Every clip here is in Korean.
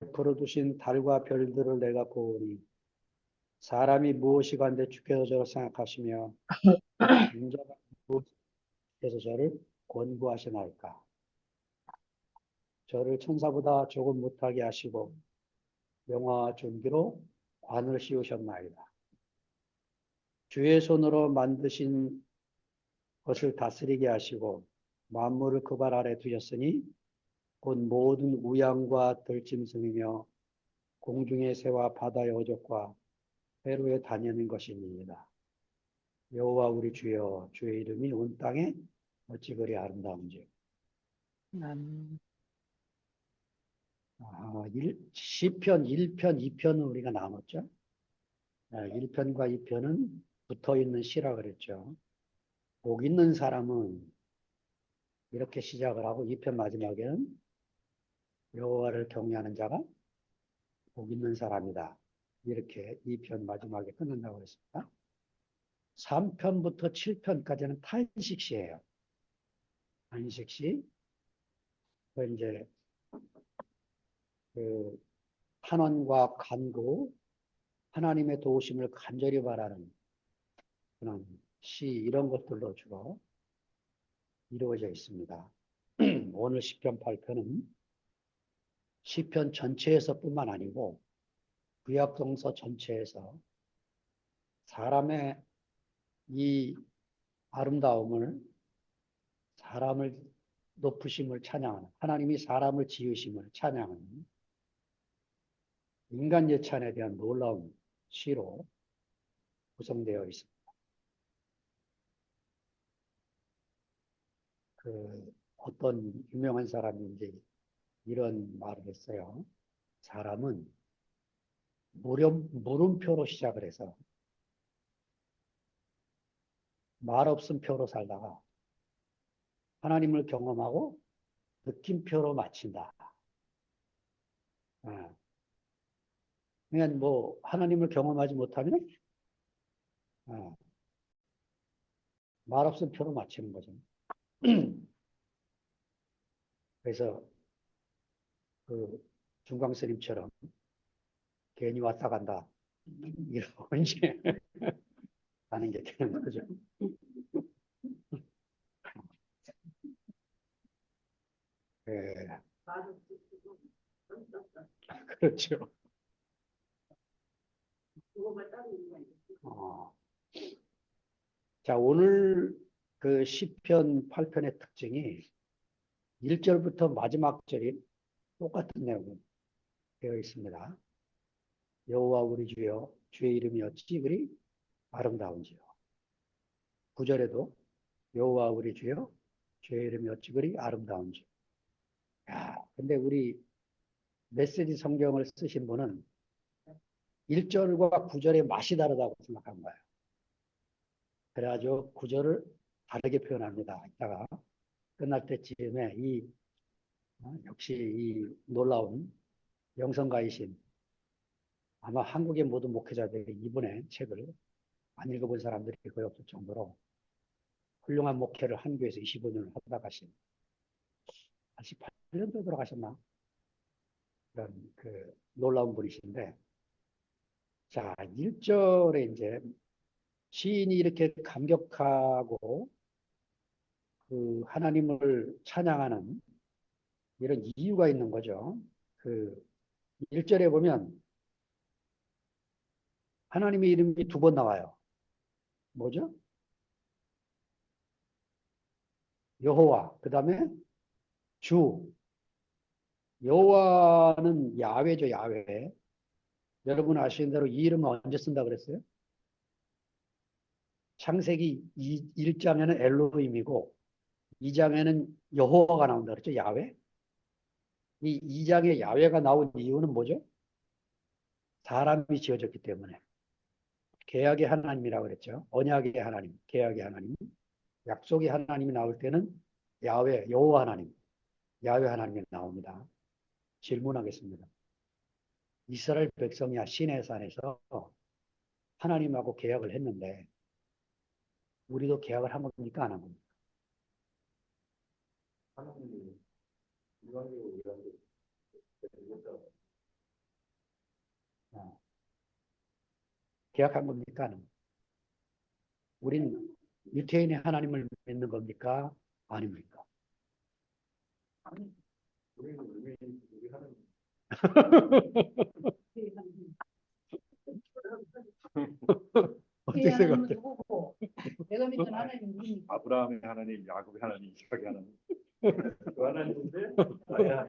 풀어두신 달과 별들을 내가 보오니 사람이 무엇이간데 주께서 저를 생각하시며 인자가 무엇에서 저를 권고하시나이까. 저를 천사보다 조금 못하게 하시고 영화와 존귀로 관을 씌우셨나이다. 주의 손으로 만드신 것을 다스리게 하시고 만물을 그 발 아래 두셨으니 곧 모든 우양과 들짐승이며 공중의 새와 바다의 어족과 해로에 다니는 것이니이다. 여호와 우리 주여, 주의 이름이 온 땅에 어찌 그리 아름다운지. 시편 1편, 2편은 우리가 나눴죠. 1편과 2편은 붙어있는 시라 그랬죠. 복 있는 사람은 이렇게 시작을 하고 2편 마지막에는 여호와를 경외하는 자가 복 있는 사람이다. 이렇게 2편 마지막에 끝난다고 그랬습니다. 3편부터 7편까지는 탄식시예요. 탄식시. 이제 그 탄원과 간구, 하나님의 도우심을 간절히 바라는 그런 시 이런 것들로 주로 이루어져 있습니다. 오늘 시편 8편은 시편 전체에서뿐만 아니고 구약성서 전체에서 사람의 이 아름다움을, 사람을 높으심을 찬양하는, 하나님이 사람을 지으심을 찬양하는 인간 예찬에 대한 놀라운 시로 구성되어 있습니다. 어떤 유명한 사람이 이제 이런 말을 했어요. 사람은 물음표로 시작을 해서 말 없음 표로 살다가 하나님을 경험하고 느낌표로 마친다. 그냥 뭐 하나님을 경험하지 못하면 말 없음 표로 마치는 거죠. 그래서 그 중광스님처럼 괜히 왔다 간다 이러고 이제 가는 게 되는 거죠. 예, 그렇죠. 자, 오늘 그 시편 8편의 특징이 1절부터 마지막 절이 똑같은 내용이 되어 있습니다. 여호와 우리 주여, 주의 이름이 어찌 그리 아름다운지요. 9절에도 여호와 우리 주여, 주의 이름이 어찌 그리 아름다운지. 야, 근데 우리 메시지 성경을 쓰신 분은 1절과 9절의 맛이 다르다고 생각한 거예요. 그래가지고 9절을 다르게 표현합니다. 이따가 끝날 때쯤에 역시 이 놀라운 영성가이신 아마 한국의 모든 목회자들이 이분의 책을 안 읽어본 사람들이 거의 없을 정도로 훌륭한 목회를 한교에서 25년을 하다 가신 18년도 돌아가셨나? 그런 그 놀라운 분이신데, 자, 1절에 이제 시인이 이렇게 감격하고 그 하나님을 찬양하는 이런 이유가 있는 거죠. 그 1절에 보면 하나님의 이름이 두 번 나와요. 뭐죠? 여호와, 그 다음에 주. 여호와는 야훼죠, 야훼. 여러분 아시는 대로 이 이름은 언제 쓴다 그랬어요? 창세기 1장에는 엘로힘이고 2장에는 여호와가 나온다 그랬죠, 야훼. 이 2장에 야훼가 나온 이유는 뭐죠? 사람이 지어졌기 때문에. 계약의 하나님이라고 그랬죠. 언약의 하나님, 계약의 하나님. 약속의 하나님이 나올 때는 야훼, 여호와 하나님, 야훼 하나님이 나옵니다. 질문하겠습니다. 이스라엘 백성이 시내산에서 하나님하고 계약을 했는데 우리도 계약을 한 겁니까? 안 한 겁니까? 하나님이 일반적으로 계약한 겁니까? 우린 유태인의 하나님을 믿는 겁니까? 아닙니까? 우리는 우리 하는 어떻게 생각해? 누구고 내가 믿는 하나님 누굽니까? 아브라함의 하나님, 야곱의 하나님, 이삭의 하나님. 그 하나님인데 아야.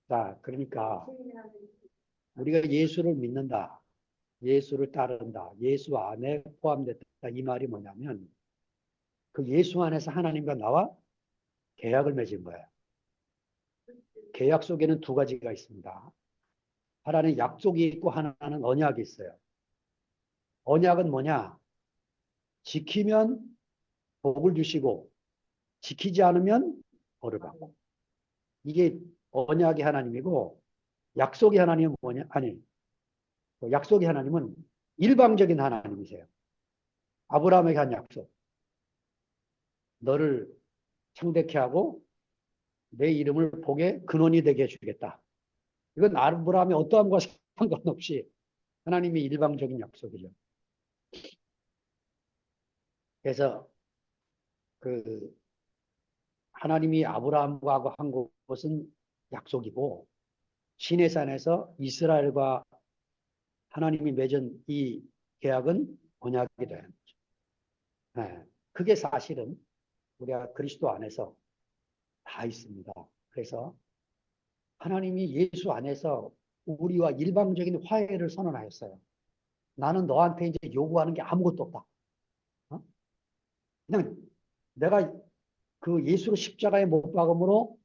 자, 그러니까 우리가 예수를 믿는다, 예수를 따른다, 예수 안에 포함됐다 이 말이 뭐냐면 그 예수 안에서 하나님과 나와 계약을 맺은 거예요. 계약 속에는 두 가지가 있습니다. 하나는 약속이 있고 하나는 언약이 있어요. 언약은 뭐냐? 지키면 복을 주시고 지키지 않으면 벌을 받고. 이게 언약의 하나님이고 약속의 하나님은 뭐냐? 아니, 약속의 하나님은 일방적인 하나님이세요. 아브라함에게 한 약속. 너를 창대케 하고 내 이름을 복의 근원이 되게 해주겠다. 이건 아브라함이 어떠함과 상관없이 하나님이 일방적인 약속이죠. 그래서 그 하나님이 아브라함과 한 것은 약속이고 시내산에서 이스라엘과 하나님이 맺은 이 계약은 언약이 되는 거죠. 네. 그게 사실은 우리가 그리스도 안에서 다 있습니다. 그래서 하나님이 예수 안에서 우리와 일방적인 화해를 선언하였어요. 나는 너한테 이제 요구하는 게 아무것도 없다. 어? 그냥 내가 그 예수로 십자가에 못 박음으로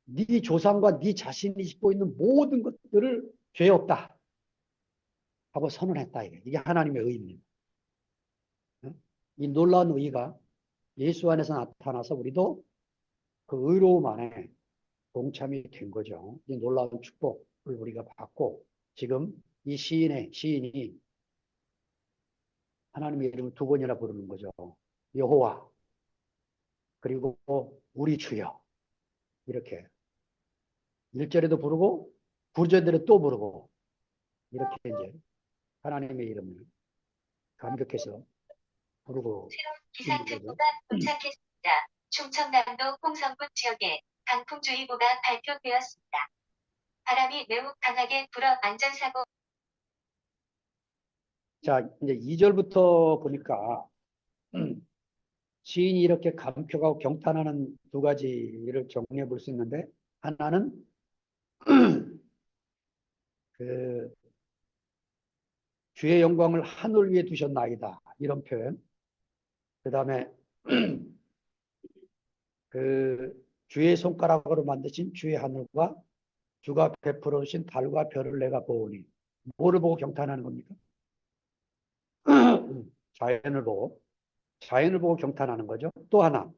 네 조상과 네 자신이 짓고 있는 모든 것들을 죄 없다 하고 선언했다. 이게 하나님의 의입니다. 이 놀라운 의가 예수 안에서 나타나서 우리도 그 의로움 안에 동참이 된 거죠. 이 놀라운 축복을 우리가 받고 지금 이 시인이 하나님의 이름을 두 번이나 부르는 거죠. 여호와 그리고 우리 주여 이렇게 1절에도 부르고 9절에도 또 부르고 이렇게 이제 하나님의 이름을 감격해서 부르고 새로운 있는 거죠. 기상특보가 도착했습니다. 충청남도 홍성군 지역에 강풍주의보가 발표되었습니다. 바람이 매우 강하게 불어 안전사고. 자, 이제 2절부터 보니까 시인이 이렇게 감격하고 경탄하는 두 가지를 정리해 볼 수 있는데 하나는 그 주의 영광을 하늘 위에 두셨나이다 이런 표현. 그 다음에 그 주의 손가락으로 만드신 주의 하늘과 주가 베풀어 주신 달과 별을 내가 보오니 뭐를 보고 경탄하는 겁니까? 자연을 보고 경탄하는 거죠. 또 하나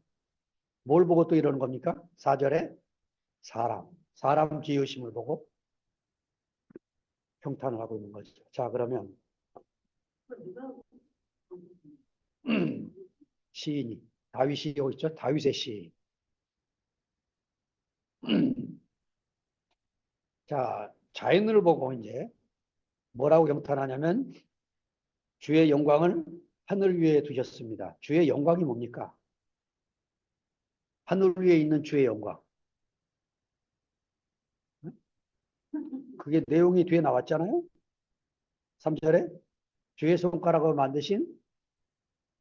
뭘 보고 또 이러는 겁니까? 4절에 사람 지으심을 보고 경탄을 하고 있는 거죠. 자, 그러면 시인이 다윗이 여기 있죠. 다윗의 시인. 자, 자연을 보고 이제 뭐라고 경탄하냐면 주의 영광을 하늘 위에 두셨습니다. 주의 영광이 뭡니까? 하늘 위에 있는 주의 영광. 그게 내용이 뒤에 나왔잖아요. 3절에 주의 손가락으로 만드신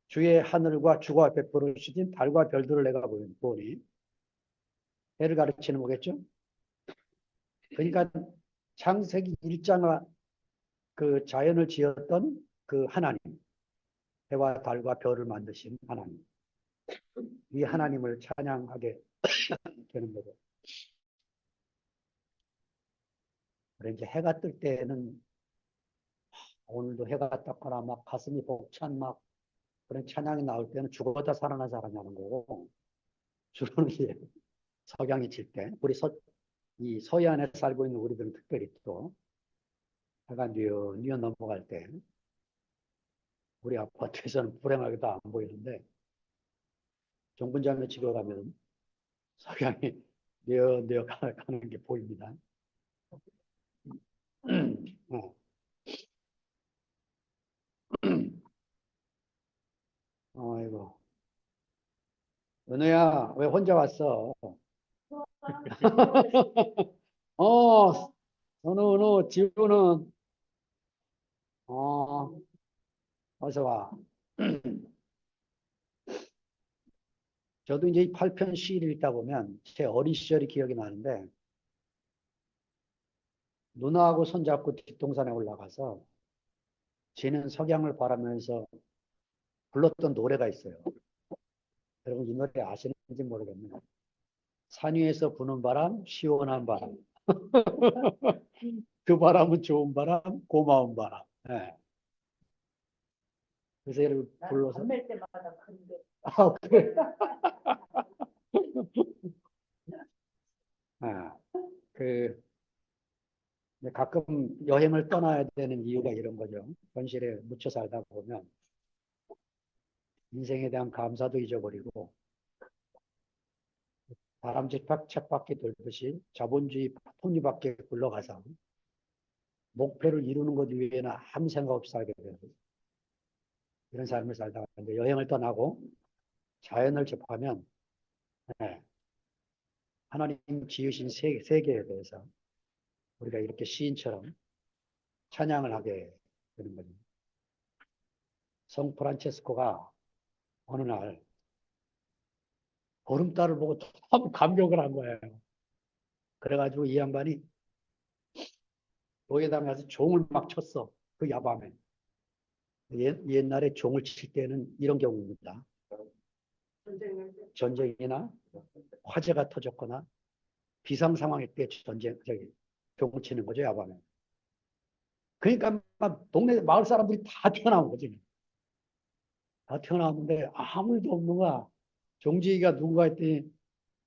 주의 하늘과 주가 베풀어 주신 달과 별들을 내가 보니 해를 가르치는 거겠죠. 그러니까 창세기 1장 그 자연을 지었던 그 하나님, 해와 달과 별을 만드신 하나님, 이 하나님을 찬양하게 되는 거죠. 그래 이제 해가 뜰 때는 오늘도 해가 떴거나 막 가슴이 벅찬 막 그런 찬양이 나올 때는 죽었다 살아난 사람이라는 거고 주로는 이제 석양이 질 때 우리 이 서해안에 살고 있는 우리들은 특별히 또 해가 뉘어 넘어갈 때 우리 아파트에서는 불행하게도 안 보이는데 정분장에 집에 가면 석양이 뉘어 가는 게 보입니다. 아이고. 은우야, 왜 혼자 왔어? 어, 은우, 지우는, 어, 어서 와. 저도 이제 이 8편 시를 읽다 보면 제 어린 시절이 기억이 나는데, 누나하고 손잡고 뒷동산에 올라가서 지는 석양을 바라면서 불렀던 노래가 있어요. 여러분 이 노래 아시는지 모르겠네요. 산 위에서 부는 바람, 시원한 바람. 그 바람은 좋은 바람, 고마운 바람. 예. 그래서 여러분 불러서. 밤낼 때마다 그런데 아, 그래. 아, 그, 가끔 여행을 떠나야 되는 이유가 이런 거죠. 현실에 묻혀 살다 보면 인생에 대한 감사도 잊어버리고 다람쥐 쳇바퀴 돌듯이 자본주의 톱니바퀴에 굴러가서 목표를 이루는 것 외에는 아무 생각 없이 살게 돼요. 이런 삶을 살다가 이제 여행을 떠나고 자연을 접하면 네, 하나님 지으신 세계에 대해서 우리가 이렇게 시인처럼 찬양을 하게 되는 거죠. 성 프란체스코가 어느 날 보름달을 보고 너무 감격을 한 거예요. 그래가지고 이 양반이 교회당에 가서 종을 막 쳤어. 그 야밤에. 옛날에 종을 칠 때는 이런 경우입니다. 전쟁이나 화재가 터졌거나 비상 상황일 때 종을 치는 거죠, 야밤에. 그러니까 막 동네 마을 사람들이 다 튀어나온 거지. 다 튀어나왔는데 아무도 없는 거야. 종지기가 누군가 했더니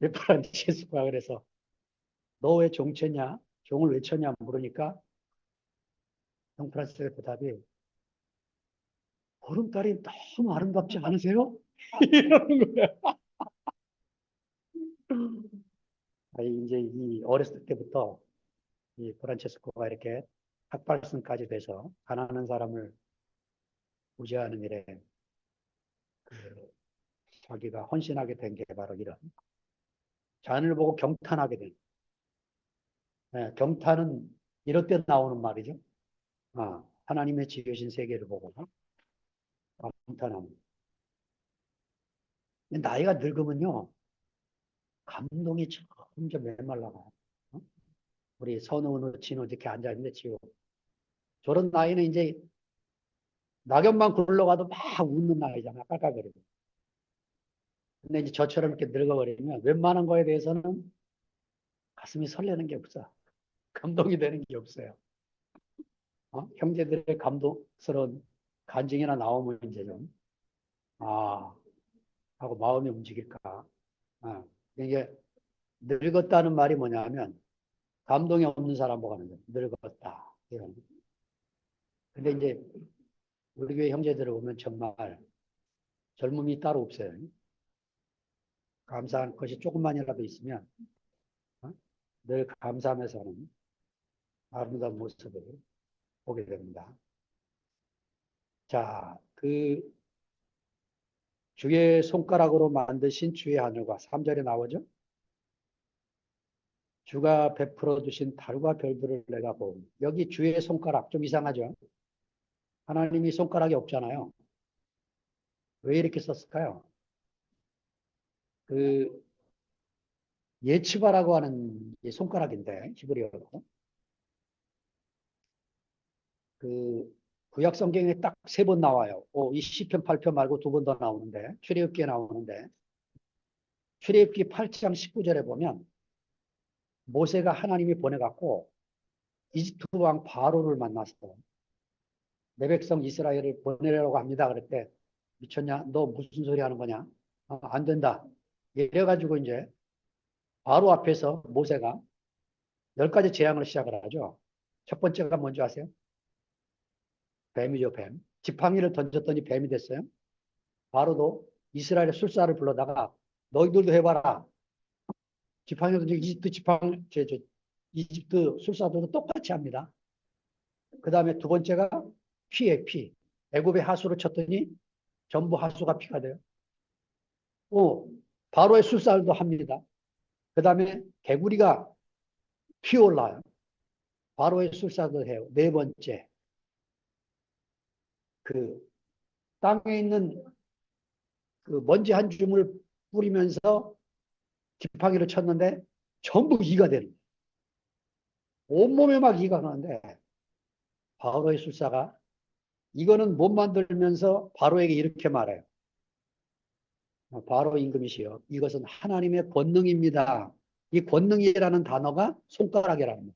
레프란티스코가 그래서 너 왜 종 쳤냐? 종을 왜 쳤냐 물으니까 성프란시스코의 대답이 보름달이 너무 아름답지 않으세요? 이러는 거야. 이제 이 어렸을 때부터 이 프란체스코가 이렇게 학발성까지 돼서 가난한 사람을 구제하는 일에 그 자기가 헌신하게 된 게 바로 이런 자연을 보고 경탄하게 된. 네, 경탄은 이럴 때 나오는 말이죠. 하나님의 지으신 세계를 보고 경탄하는. 나이가 늙으면요 감동이 점점 메말라가요. 우리 선우는 진우 이렇게 앉아있는데 지우 저런 나이는 이제 낙엽만 굴러가도 막 웃는 나이잖아. 깔깔거리고. 근데 이제 저처럼 이렇게 늙어버리면 웬만한 거에 대해서는 가슴이 설레는 게 없어. 감동이 되는 게 없어요. 형제들의 감동스러운 간증이나 나오면 이제 좀, 하고 마음이 움직일까. 이게 늙었다는 말이 뭐냐면 감동이 없는 사람 보고 하는 거예요. 늙었다. 이런. 근데 이제 우리 교회 형제들을 보면 정말 젊음이 따로 없어요. 감사한 것이 조금만이라도 있으면 늘 감사하면서 하는 아름다운 모습을 보게 됩니다. 자, 그 주의 손가락으로 만드신 주의 하늘과 3절에 나오죠. 주가 베풀어 주신 달과 별들을 내가 보니. 여기 주의 손가락 좀 이상하죠. 하나님이 손가락이 없잖아요. 왜 이렇게 썼을까요? 그 예치바라고 하는 손가락인데 히브리어로 그 구약 성경에 딱 3번 나와요. 이 시편 8편 말고 2번 더 나오는데 출애굽기에 나오는데 출애굽기 8장 19절에 보면 모세가 하나님이 보내갖고 이집트 왕 바로를 만났어. 내 백성 이스라엘을 보내려고 합니다. 그랬대. 미쳤냐? 너 무슨 소리 하는 거냐? 안 된다. 이래가지고 이제 바로 앞에서 모세가 10가지 재앙을 시작을 하죠. 첫 번째가 뭔지 아세요? 뱀이죠, 뱀. 지팡이를 던졌더니 뱀이 됐어요. 바로도 이스라엘의 술사를 불러다가 너희들도 해봐라. 지팡이 던지고 이집트 술사들도 똑같이 합니다. 그 다음에 두 번째가 피에 피. 애굽의 하수를 쳤더니 전부 하수가 피가 돼요. 바로의 술살도 합니다. 그 다음에 개구리가 피올라요. 바로의 술살도 해요. 네 번째, 그 땅에 있는 그 먼지 한 줌을 뿌리면서 지팡이를 쳤는데 전부 이가 되는 거예요. 온몸에 막 이가 나는데 바로의 술사가 이거는 못 만들면서 바로에게 이렇게 말해요. 바로 임금이시여, 이것은 하나님의 권능입니다. 이 권능이라는 단어가 손가락이라는 거예요.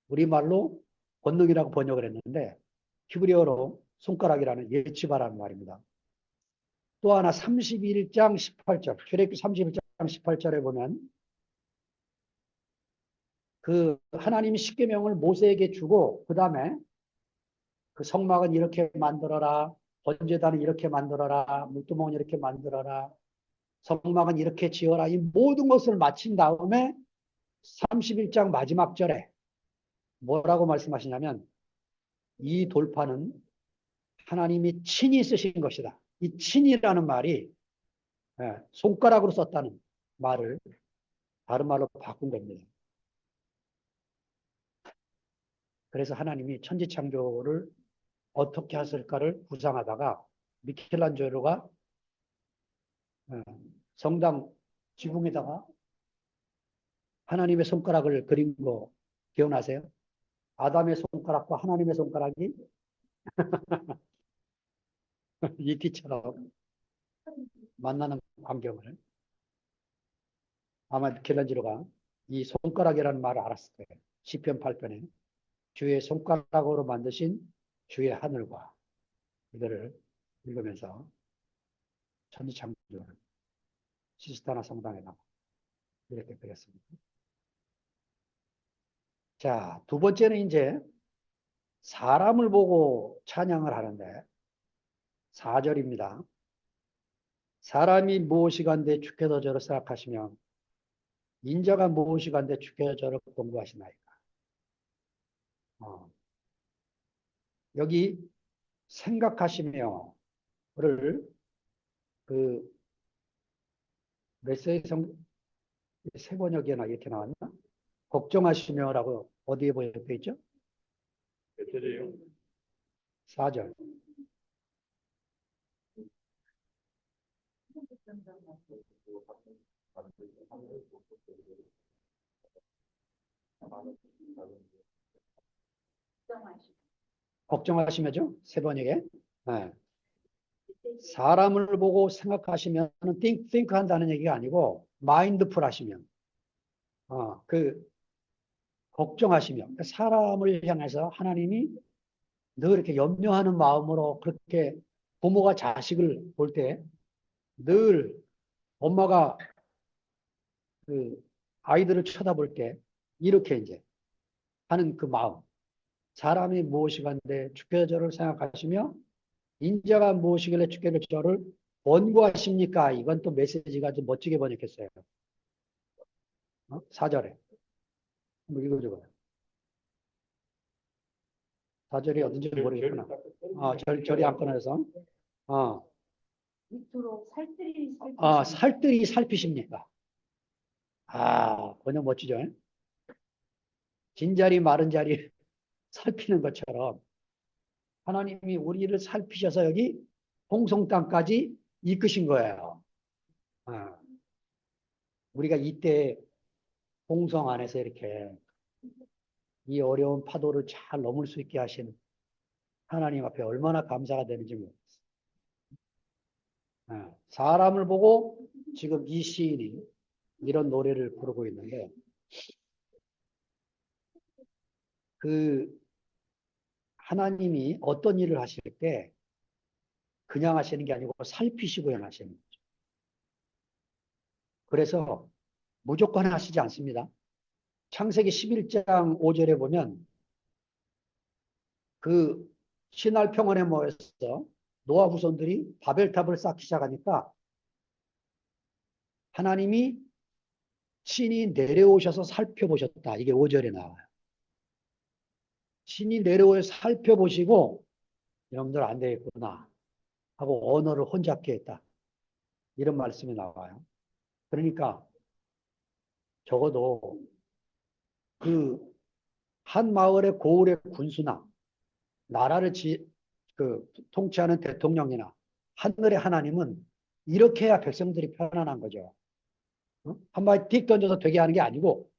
우리말로 권능이라고 번역을 했는데 히브리어로 손가락이라는 예치바라는 말입니다. 또 하나 31장 18절, 출애굽기 31장 18절에 보면 그 하나님이 십계명을 모세에게 주고 그 다음에 그 성막은 이렇게 만들어라, 번제단은 이렇게 만들어라, 물두멍은 이렇게 만들어라, 성막은 이렇게 지어라, 이 모든 것을 마친 다음에 31장 마지막 절에 뭐라고 말씀하시냐면 이 돌판은 하나님이 친히 쓰신 것이다. 이 친이라는 말이 손가락으로 썼다는 말을 다른 말로 바꾼 겁니다. 그래서 하나님이 천지창조를 어떻게 하실까를 구상하다가 미켈란젤로가 성당 지붕에다가 하나님의 손가락을 그린 거 기억나세요? 아담의 손가락과 하나님의 손가락이 이티처럼 만나는 광경을 아마 미켈란젤로가 이 손가락이라는 말을 알았을 거예요. 시편 8편에 주의 손가락으로 만드신 주의 하늘과 이거를 읽으면서 천지창조를 시스타나 성당에다가 이렇게 그렸습니다. 자, 두 번째는 이제 사람을 보고 찬양을 하는데 4절입니다. 사람이 무엇이간데 주께서 저를 생각하시면 인자가 무엇이간데 주께서 저를 공부하시나이까. 여기 생각하시며를 그 메시지 세 번역이나 이렇게 나왔나? 걱정하시며라고 어디에 보여져 있죠? 몇 절이에요? 4절. 걱정하시며죠? 세 번역에. 네. 사람을 보고 생각하시면 think 한다는 얘기가 아니고 mindful 하시면 걱정하시며 사람을 향해서 하나님이 늘 이렇게 염려하는 마음으로 그렇게 부모가 자식을 볼 때 늘 엄마가 그 아이들을 쳐다볼 때 이렇게 이제 하는 그 마음. 사람이 무엇이간데 주께서 저를 생각하시며 인자가 무엇이길래 주께서 저를 권고하십니까? 이건 또 메시지가 좀 멋지게 번역했어요. 4절에. 한번 읽어줘봐요. 4절이 어딘지 모르겠구나. 절이 안 끊어져서. 밑으로 살뜰히 살뜰히 살피십니까? 번역 멋지죠? 진자리 마른 자리 살피는 것처럼 하나님이 우리를 살피셔서 여기 홍성 땅까지 이끄신 거예요. 우리가 이때 홍성 안에서 이렇게 이 어려운 파도를 잘 넘을 수 있게 하신 하나님 앞에 얼마나 감사가 되는지 모르겠어요. 사람을 보고 지금 이 시인이 이런 노래를 부르고 있는데 그 하나님이 어떤 일을 하실 때 그냥 하시는 게 아니고 살피시고 행하시는 거죠. 그래서 무조건 하시지 않습니다. 창세기 11장 5절에 보면 그 신할 평원에 모여서 노아 후손들이 바벨탑을 쌓기 시작하니까 하나님이 신이 내려오셔서 살펴보셨다. 이게 5절에 나와요. 신이 내려오셔서 살펴보시고 여러분들 안 되겠구나. 하고 언어를 혼잡게 했다. 이런 말씀이 나와요. 그러니까 적어도 그 한 마을의 고을의 군수나 나라를 통치하는 대통령이나 하늘의 하나님은 이렇게 해야 백성들이 편안한 거죠. 한마디 틱 던져서 되게 하는 게 아니고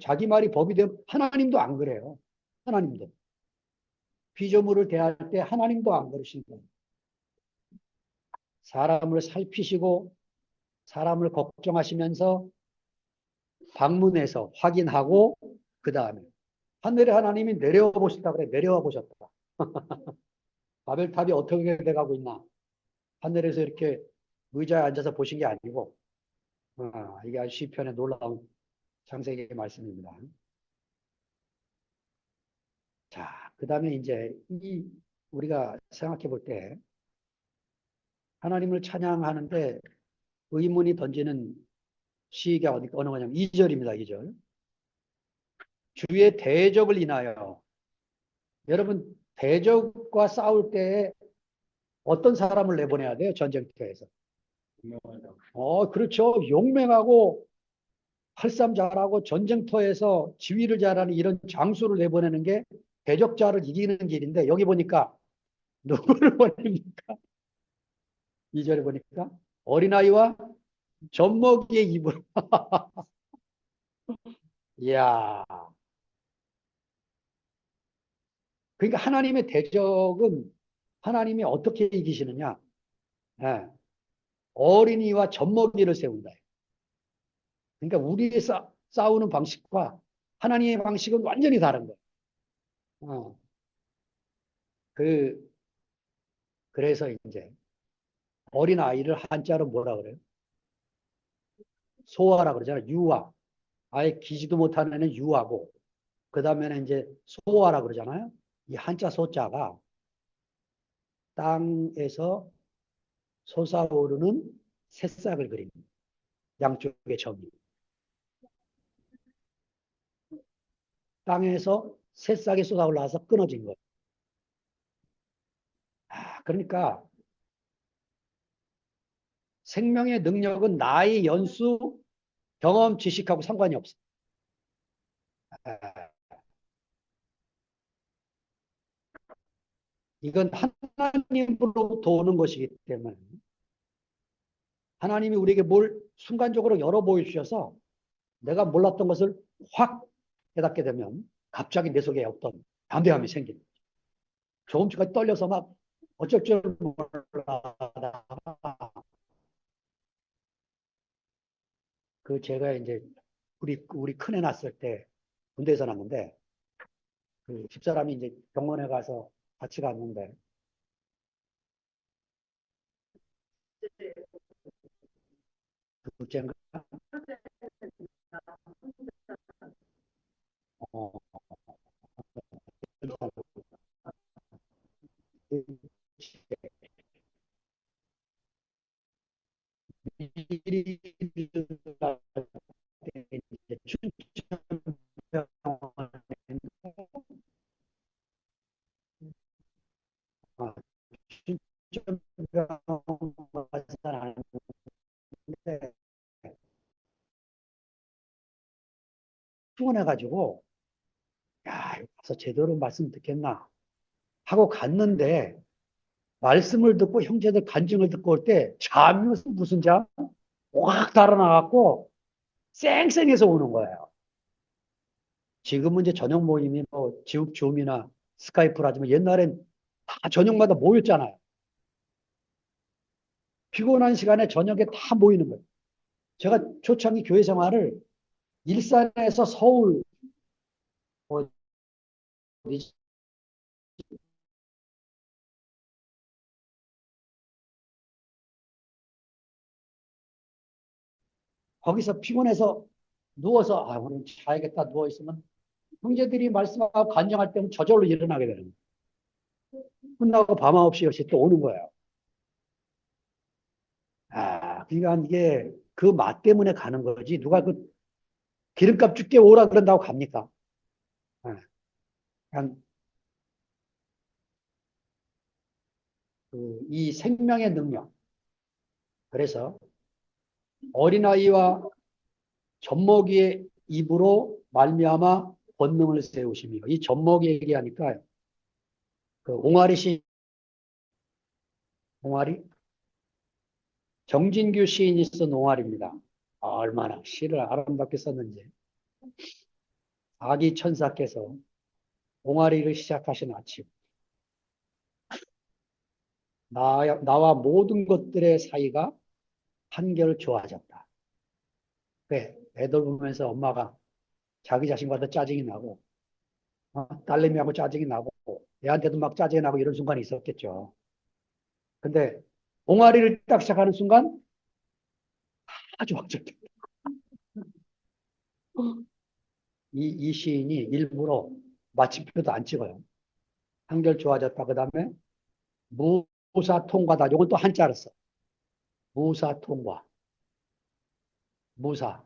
자기 말이 법이 되면 하나님도 안 그래요. 하나님도. 피조물을 대할 때 하나님도 안 그러시는 거예요. 사람을 살피시고 사람을 걱정하시면서 방문해서 확인하고 그 다음에 하늘의 하나님이 내려와 보셨다 그래. 내려와 보셨다. 바벨탑이 어떻게 돼가고 있나. 하늘에서 이렇게 의자에 앉아서 보신 게 아니고 이게 아주 시편의 놀라운 창세기의 말씀입니다. 자, 그 다음에 이제 우리가 생각해 볼 때 하나님을 찬양하는데 의문이 던지는 시가 어느 거냐면 2절입니다. 2절. 주의 대적을 인하여. 여러분 대적과 싸울 때 어떤 사람을 내보내야 돼요? 전쟁터에서. 그렇죠. 용맹하고 활쌈 잘하고 전쟁터에서 지휘를 잘하는 이런 장수를 내보내는 게 대적자를 이기는 길인데 여기 보니까 누구를 보냅니까? 2절에 보니까 어린아이와 젖먹이의 입을. 이야. 그러니까 하나님의 대적은 하나님이 어떻게 이기시느냐? 예. 어린이와 젖먹이를 세운다. 그러니까 우리의 싸우는 방식과 하나님의 방식은 완전히 다른 거예요. 어. 그래서 이제 어린아이를 한자로 뭐라 그래요? 소아라 그러잖아요. 유아. 아예 기지도 못하는 애는 유아고, 그 다음에는 이제 소아라 그러잖아요. 이 한자 소자가 땅에서 솟아오르는 새싹을 그립니다. 양쪽의 점이. 땅에서 새싹이 쏟아올라와서 끊어진 거예요. 그러니까 생명의 능력은 나이, 연수, 경험, 지식하고 상관이 없어요. 이건 하나님으로부터 오는 것이기 때문에 하나님이 우리에게 뭘 순간적으로 열어 보여주셔서 내가 몰랐던 것을 확 깨닫게 되면 갑자기 내 속에 어떤 담대함이 생기는 거죠. 조금씩까지 떨려서 막 어쩔 줄 몰라. 제가 이제 우리 큰애 낳았을 때 군대에서 낳았는데 그 집사람이 이제 병원에 가서 같이 갔는데 둘째인가? 어, 피곤해가지고 야, 가서 제대로 말씀 듣겠나 하고 갔는데 말씀을 듣고 형제들 간증을 듣고 올 때 잠이 무슨 잠? 확 달아나갖고 쌩쌩해서 오는 거예요. 지금은 이제 저녁 모임이 뭐 지옥 줌이나 스카이프라지만 옛날엔 다 저녁마다 모였잖아요. 피곤한 시간에 저녁에 다 모이는 거예요. 제가 초창기 교회 생활을 일산에서 서울 거기서 피곤해서 누워서 오늘 자야겠다 누워 있으면 형제들이 말씀하고 간증할 때는 저절로 일어나게 되는 거예요. 끝나고 밤 9시 10시 또 오는 거예요. 그러니까 이게 그 맛 때문에 가는 거지 누가 그 기름값 줄게 오라 그런다고 갑니까? 그냥 이 생명의 능력. 그래서 어린아이와 젖먹이의 입으로 말미암아 권능을 세우시며, 이 젖먹이 얘기하니까 그 옹알이 옹알이 정진규 시인이 쓴 옹알입니다. 얼마나 시를 아름답게 썼는지. 아기 천사께서 옹알이를 시작하신 아침, 나와 모든 것들의 사이가 한결 좋아졌다. 그래, 애들 보면서 엄마가 자기 자신과도 짜증이 나고, 딸내미하고 짜증이 나고, 애한테도 막 짜증이 나고 이런 순간이 있었겠죠. 근데 옹알이를 딱 시작하는 순간 아주 확정됐다. 이 시인이 일부러 마침표도 안 찍어요. 한결 좋아졌다. 그 다음에 무사 통과다. 이건 또 한자를 써. 무사 통과. 무사.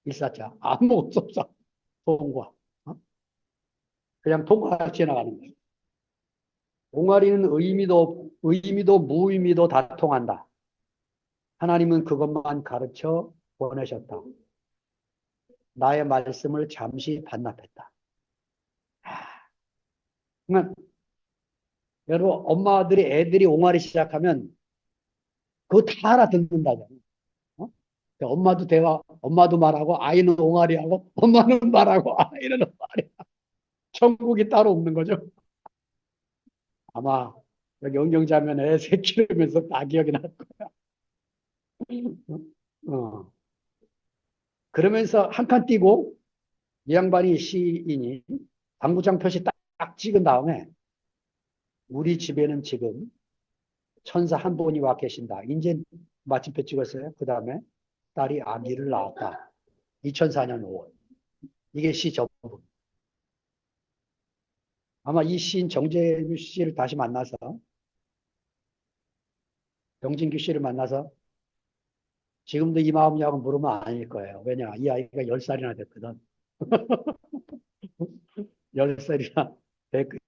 일사자. 아무것도 없어. 통과. 그냥 통과 지나가는 거예요. 옹알이는 의미도 무의미도 다 통한다. 하나님은 그것만 가르쳐 보내셨다. 나의 말씀을 잠시 반납했다. 그러니까 여러분 엄마들이 애들이 옹알이 시작하면 그거 다 알아듣는다잖아요. 엄마도 말하고 아이는 옹알이하고 엄마는 말하고 아이는 옹알이. 천국이 따로 없는 거죠. 아마 여기 영경자면 애 새 키우면서 다 기억이 날 거야. 어. 그러면서 한 칸 띄고 이 양반이 시인이 당구장 표시 딱 찍은 다음에 우리 집에는 지금 천사 한 분이 와 계신다. 이제 마침표 찍었어요. 그 다음에 딸이 아기를 낳았다. 2004년 5월. 이게 시 전부. 아마 이 시인 정재규 씨를 다시 만나서 정진규 씨를 만나서 지금도 이 마음이냐고 물으면 아닐 거예요. 왜냐? 이 아이가 10살이나 됐거든. 10살이나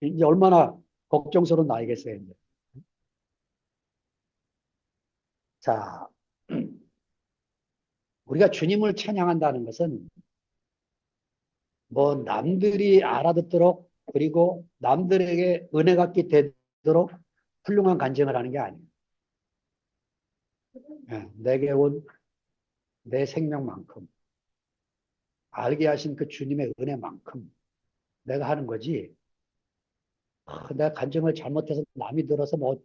이제 얼마나 걱정스러운 나이겠어요. 이제. 자, 우리가 주님을 찬양한다는 것은 뭐 남들이 알아듣도록 그리고 남들에게 은혜 갚게 되도록 훌륭한 간증을 하는 게 아니에요. 내게 온 내 생명만큼 알게 하신 그 주님의 은혜만큼 내가 하는 거지. 내가 간증을 잘못해서 남이 들어서 뭐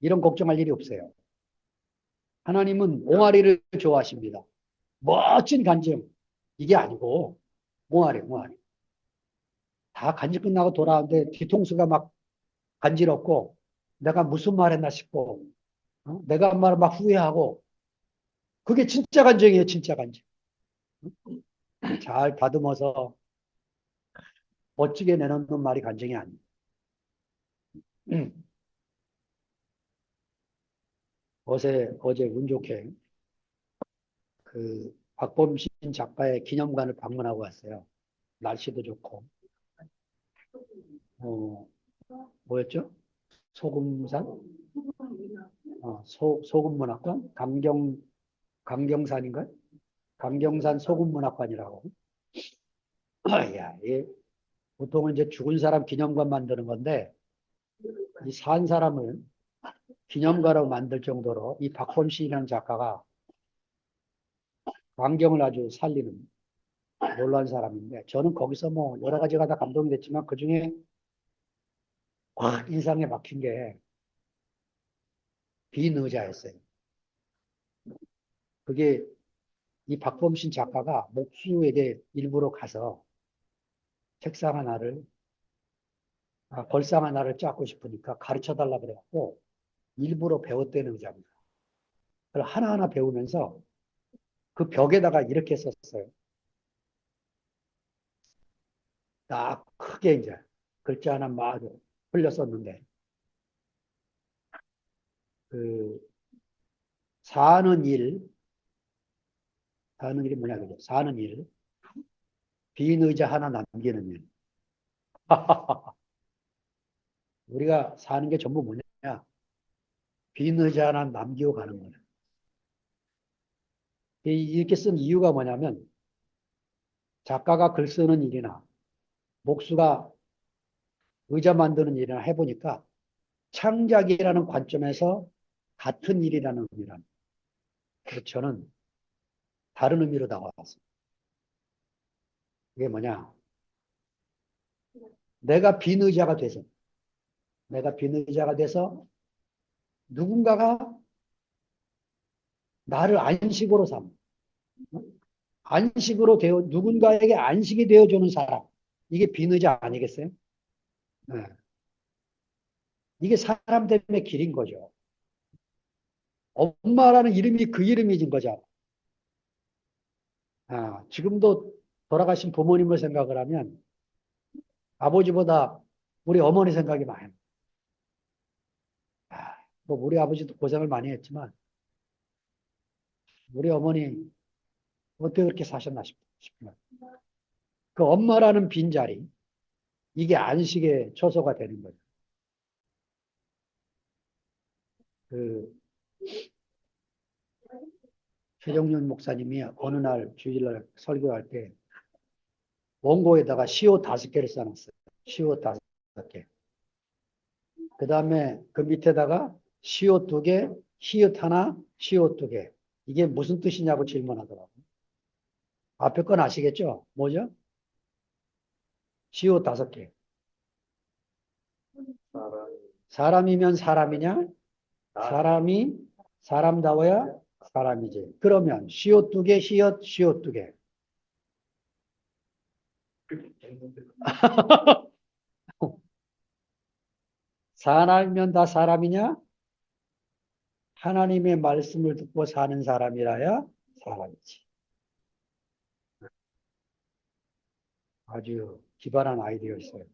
이런 걱정할 일이 없어요. 하나님은 옹알이를 좋아하십니다. 멋진 간증 이게 아니고 옹알이. 다 간증 끝나고 돌아오는데 뒤통수가 막 간지럽고 내가 무슨 말 했나 싶고 내가 한 말을 막 후회하고 그게 진짜 간증이에요. 진짜 간증. 잘 다듬어서 멋지게 내놓는 말이 간증이 아니에요. 어제 운 좋게 그 박범신 작가의 기념관을 방문하고 왔어요. 날씨도 좋고. 뭐였죠? 소금산? 소금문학관? 강경산인가? 강경산 소금문학관이라고. 야, 보통은 이제 죽은 사람 기념관 만드는 건데, 이 산 사람을 기념가로 만들 정도로 이 박범신이라는 작가가 광경을 아주 살리는 놀라운 사람인데, 저는 거기서 뭐 여러 가지가 다 감동이 됐지만 그 중에 확 인상에 박힌 게 비의자였어요. 그게 이 박범신 작가가 목수에게 일부러 가서 책상 하나를, 벌상 하나를 짰고 싶으니까 가르쳐 달라 그래갖고 일부러 배웠다는 의자입니다. 그걸 하나하나 배우면서 그 벽에다가 이렇게 썼어요. 딱 크게 이제 글자 하나 막 흘렸었는데, 그, 사는 일, 사는 일이 뭐냐, 그죠? 사는 일, 빈 의자 하나 남기는 일. 우리가 사는 게 전부 뭐냐? 빈 의자 하나 남기고 가는 거예요. 이렇게 쓴 이유가 뭐냐면 작가가 글 쓰는 일이나 목수가 의자 만드는 일이나 해보니까 창작이라는 관점에서 같은 일이라는 의미란. 그래서 저는 다른 의미로 나왔습니다. 그게 뭐냐? 내가 빈 의자가 돼서 누군가가 나를 안식으로 삼. 안식으로 되어, 누군가에게 안식이 되어주는 사람. 이게 빈 의자 아니겠어요? 네. 이게 사람 때문에 길인 거죠. 엄마라는 이름이 그 이름이진 거죠. 지금도 돌아가신 부모님을 생각을 하면 아버지보다 우리 어머니 생각이 많아요. 뭐 우리 아버지도 고생을 많이 했지만 우리 어머니 어떻게 그렇게 사셨나 싶어요. 그 엄마라는 빈자리, 이게 안식의 초소가 되는 거죠. 그 최정윤 목사님이 어느 날 주일날 설교할 때 원고에다가 시옷 5개를 써놨어요. 시옷 5개. 그 다음에 그 밑에다가 시옷 2개, 히읗 하나, 시옷 2개. 이게 무슨 뜻이냐고 질문하더라고요. 앞에 건 아시겠죠? 뭐죠? 시옷 5개. 사람이면 사람이냐? 사람이 사람다워야 사람이지. 그러면 시옷 2개, 히읗, 시옷 2개. 사람이면 다 사람이냐? 하나님의 말씀을 듣고 사는 사람이라야 사람이지. 아주 기발한 아이디어였어요.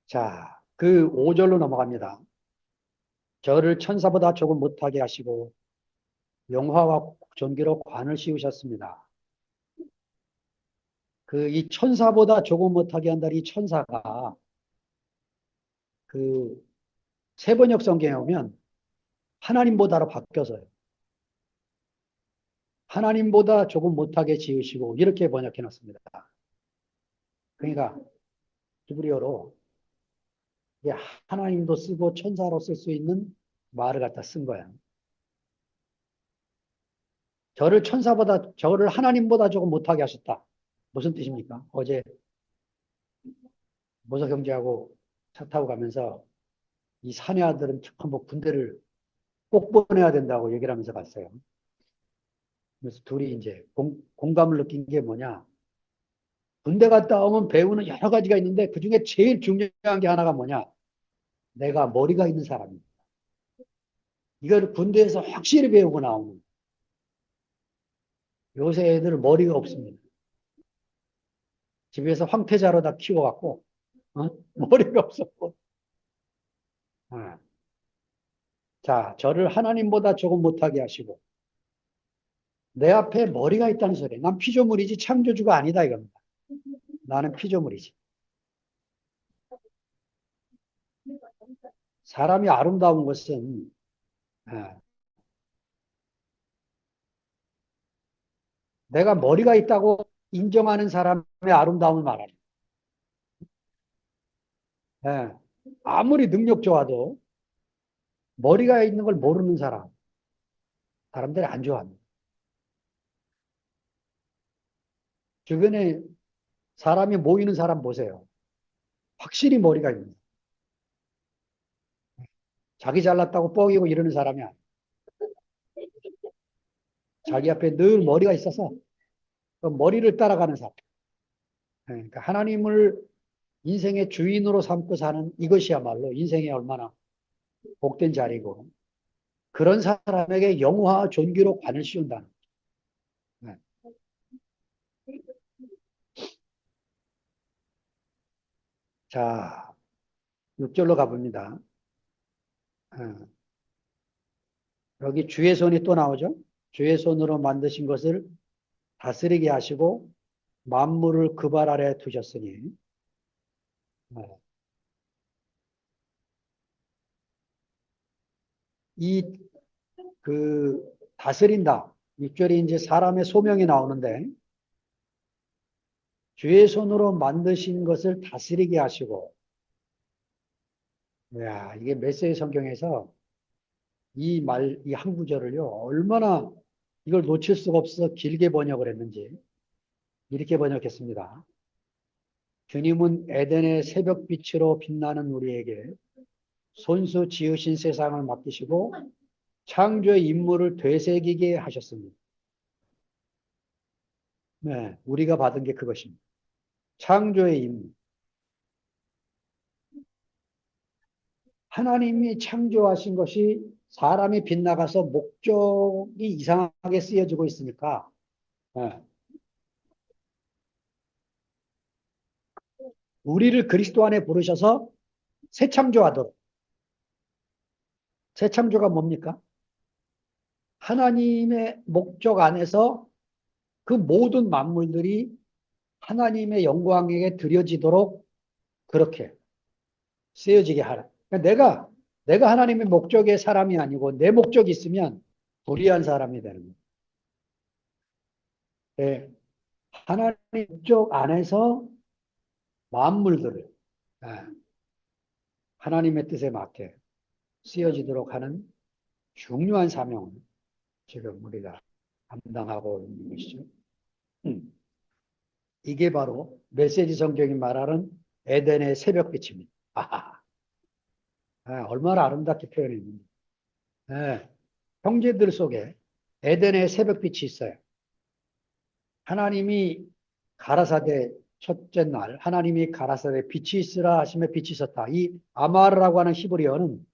자, 그 5절로 넘어갑니다. 저를 천사보다 조금 못하게 하시고 영화와 존귀로 관을 씌우셨습니다. 그 이 천사보다 조금 못하게 한다는 이 천사가 그 세번역 성경에 오면 하나님보다로 바뀌어서요. 하나님보다 조금 못하게 지으시고 이렇게 번역해 놨습니다. 그러니까 히브리어로 하나님도 쓰고 천사로 쓸 수 있는 말을 갖다 쓴 거야. 저를 하나님보다 조금 못하게 하셨다. 무슨 뜻입니까? 어제 모석 형제하고 차 타고 가면서 이 사내 아들은 뭐 군대를 꼭 보내야 된다고 얘기를 하면서 갔어요. 그래서 둘이 이제 공감을 느낀 게 뭐냐. 군대 갔다 오면 배우는 여러 가지가 있는데 그 중에 제일 중요한 게 하나가 뭐냐. 내가 머리가 있는 사람입니다. 이걸 군대에서 확실히 배우고 나오는. 요새 애들 머리가 없습니다. 집에서 황태자로 다 키워갖고 머리가 없었고. 자, 저를 하나님보다 조금 못하게 하시고 내 앞에 머리가 있다는 소리. 난 피조물이지 창조주가 아니다 이겁니다. 나는 피조물이지. 사람이 아름다운 것은 내가 머리가 있다고 인정하는 사람의 아름다움을 말합니다. 아무리 능력 좋아도 머리가 있는 걸 모르는 사람들이 안 좋아합니다. 주변에 사람이 모이는 사람 보세요. 확실히 머리가 있는. 자기 잘났다고 뻐기고 이러는 사람이 아니에요. 자기 앞에 늘 머리가 있어서 그 머리를 따라가는 사람. 그러니까 하나님을 인생의 주인으로 삼고 사는 이것이야말로 인생에 얼마나 복된 자리고 그런 사람에게 영화와 존귀로 관을 씌운다는 거죠. 자, 6절로 가봅니다. 여기 주의 손이 또 나오죠. 주의 손으로 만드신 것을 다스리게 하시고 만물을 그 발 아래 두셨으니 이 그 다스린다. 6절에 이제 사람의 소명이 나오는데 주의 손으로 만드신 것을 다스리게 하시고, 야, 이게 메시지 성경에서 이 한 구절을요, 얼마나 이걸 놓칠 수가 없어서 길게 번역을 했는지, 이렇게 번역했습니다. 주님은 에덴의 새벽빛으로 빛나는 우리에게 손수 지으신 세상을 맡기시고 창조의 임무를 되새기게 하셨습니다. 네, 우리가 받은 게 그것입니다. 창조의 임무. 하나님이 창조하신 것이 사람이 빗나가서 목적이 이상하게 쓰여지고 있으니까, 네, 우리를 그리스도 안에 부르셔서 새 창조하도록. 새 창조가 뭡니까? 하나님의 목적 안에서 그 모든 만물들이 하나님의 영광에게 드려지도록 그렇게 쓰여지게 하라. 그러니까 내가 하나님의 목적의 사람이 아니고 내 목적이 있으면 불의한 사람이 되는 거예요. 네. 하나님의 목적 안에서 만물들을 네, 하나님의 뜻에 맞게 쓰여지도록 하는 중요한 사명을 지금 우리가 감당하고 있는 것이죠. 이게 바로 메시지 성경이 말하는 에덴의 새벽빛입니다. 아하, 얼마나 아름답게 표현했는지. 네, 형제들 속에 에덴의 새벽빛이 있어요. 하나님이 가라사대 첫째 날 하나님이 가라사대 빛이 있으라 하시며 빛이 있었다. 이 아마르라고 하는 히브리어는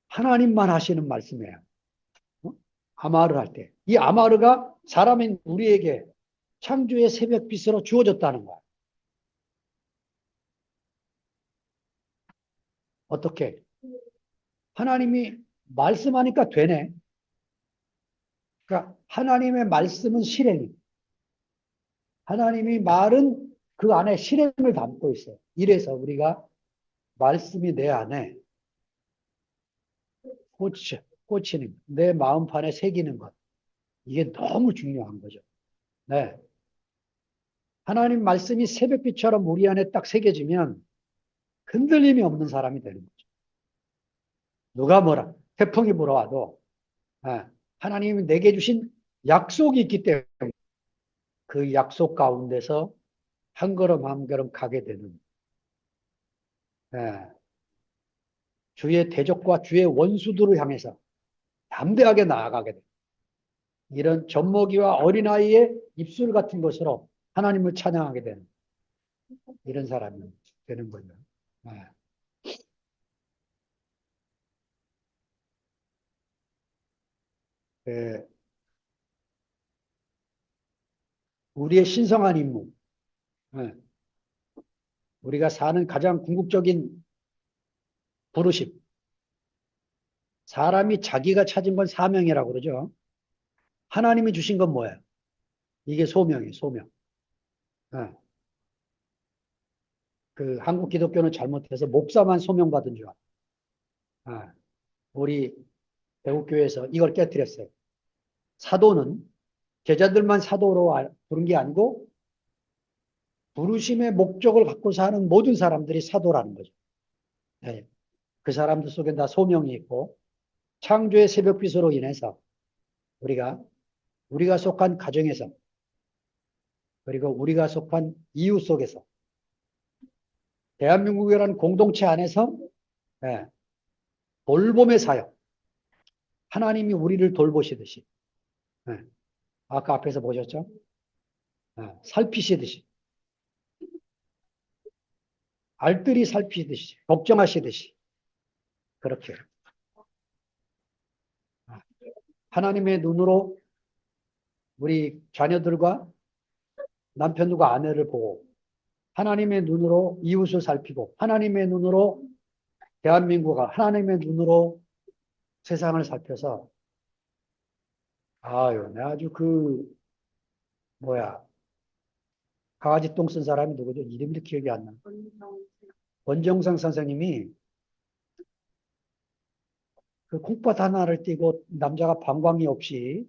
하나님만 하시는 말씀이에요. 아마르 할 때. 이 아마르가 사람인 우리에게 창조의 새벽빛으로 주어졌다는 거야. 어떻게? 하나님이 말씀하니까 되네. 그러니까 하나님의 말씀은 실행이. 하나님이 말은 그 안에 실행을 담고 있어요. 이래서 우리가 말씀이 내 안에 꽂히는, 내 마음판에 새기는 것. 이게 너무 중요한 거죠. 네. 하나님 말씀이 새벽빛처럼 우리 안에 딱 새겨지면 흔들림이 없는 사람이 되는 거죠. 누가 뭐라, 태풍이 불어와도, 하나님이 내게 주신 약속이 있기 때문에 그 약속 가운데서 한 걸음 한 걸음 가게 되는, 주의 대적과 주의 원수들을 향해서 담대하게 나아가게 됩니다. 이런 젖먹이와 어린아이의 입술 같은 것으로 하나님을 찬양하게 되는 이런 사람이 되는 거죠. 우리의 신성한 임무, 우리가 사는 가장 궁극적인 부르심, 사람이 자기가 찾은 건 사명이라고 그러죠. 하나님이 주신 건 뭐예요? 이게 소명이에요, 소명. 그 한국 기독교는 잘못해서 목사만 소명받은 줄 알아요. 우리 대국교회에서 이걸 깨뜨렸어요. 사도는 제자들만 사도로 부른 게 아니고 부르심의 목적을 갖고 사는 모든 사람들이 사도라는 거죠. 네. 그 사람들 속에 다 소명이 있고 창조의 새벽빛으로 인해서 우리가 속한 가정에서 그리고 우리가 속한 이웃 속에서 대한민국이라는 공동체 안에서 돌봄의 사역, 하나님이 우리를 돌보시듯이 아까 앞에서 보셨죠? 살피시듯이 알뜰히 살피듯이 걱정하시듯이 그렇게 하나님의 눈으로 우리 자녀들과 남편과 아내를 보고 하나님의 눈으로 이웃을 살피고 하나님의 눈으로 대한민국과 하나님의 눈으로 세상을 살펴서 아유, 내 아주 강아지 똥 쓴 사람이 누구죠? 이름이 기억이 안 나. 원정상 선생님이 그 콩팥 하나를 띄고 남자가 방광이 없이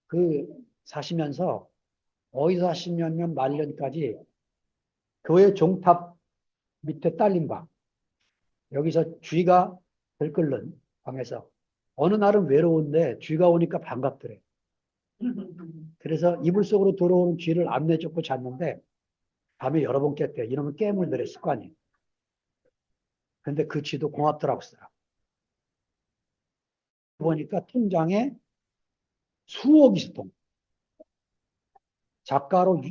그 사시면서 어디서 사시냐면 말년까지 교회 종탑 밑에 딸린 방, 여기서 쥐가 들끓는 방에서 어느 날은 외로운데 쥐가 오니까 반갑더래. 그래서 이불 속으로 들어오는 쥐를 안 내쫓고 잤는데 밤에 여러 번 깼대. 이러면 깨물 들의 습관이. 근데 그 쥐도 고맙더라고 쓰더라. 보니까 통장에 수억 있었던 작가로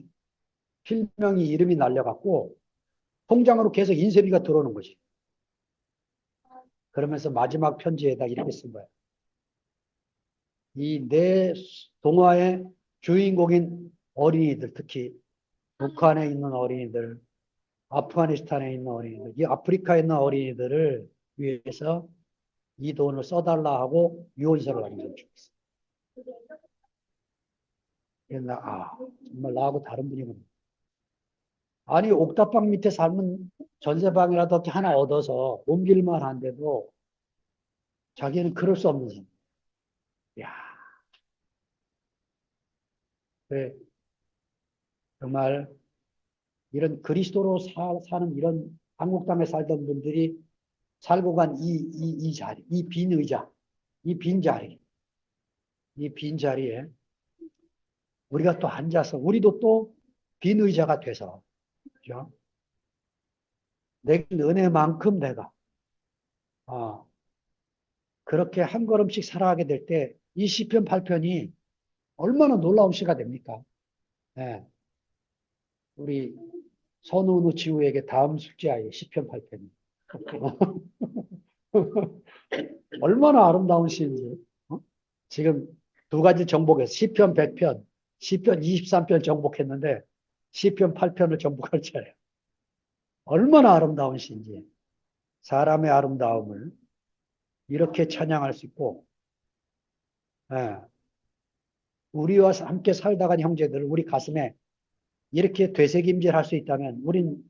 필명이 이름이 날려갖고 통장으로 계속 인쇄비가 들어오는 거지. 그러면서 마지막 편지에다 이렇게 쓴 거야. 이 내 동화의 주인공인 어린이들, 특히 북한에 있는 어린이들, 아프가니스탄에 있는 어린이들, 이 아프리카에 있는 어린이들을 위해서 이 돈을 써달라 하고 유언서를 남겨주었어. 옛날 정말 나하고 다른 분이구나. 아니 옥탑방 밑에 살면 전세방이라도 하나 얻어서 옮길만 한데도 자기는 그럴 수 없는 사람. 야, 그래, 정말 이런 그리스도로 사는 이런 한국 땅에 살던 분들이 살고 간 이 자리, 이 빈 의자, 이 빈 자리, 이 빈 자리에 우리가 또 앉아서 우리도 또 빈 의자가 돼서, 그죠? 내 은혜만큼 내가 그렇게 한 걸음씩 살아가게 될 때 이 시편 8편이 얼마나 놀라운 시가 됩니까? 네. 우리 선우누 지우에게 다음 숙제아이 시편 8편이 얼마나 아름다운 시인지. 지금 두 가지 정복해서 시편 100편, 시편 23편 정복했는데 시편 8편을 정복할 차례. 얼마나 아름다운 시인지. 사람의 아름다움을 이렇게 찬양할 수 있고, 예, 우리와 함께 살다 간 형제들, 우리 가슴에 이렇게 되새김질할 수 있다면 우린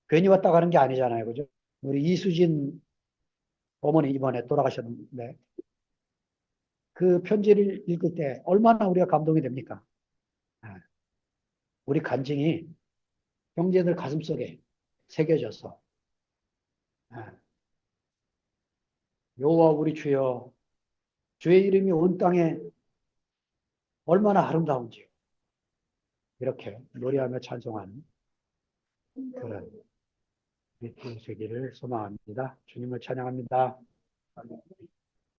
괜히 왔다 가는 게 아니잖아요. 그죠? 우리 이수진 어머니 이번에 돌아가셨는데 그 편지를 읽을 때 얼마나 우리가 감동이 됩니까? 예, 우리 간증이 형제들 가슴속에 새겨져서 예, 여호와 우리 주여 주의 이름이 온 땅에 얼마나 아름다운지요. 이렇게 노래하며 찬송하는 그런 우리 되기를 소망합니다. 주님을 찬양합니다.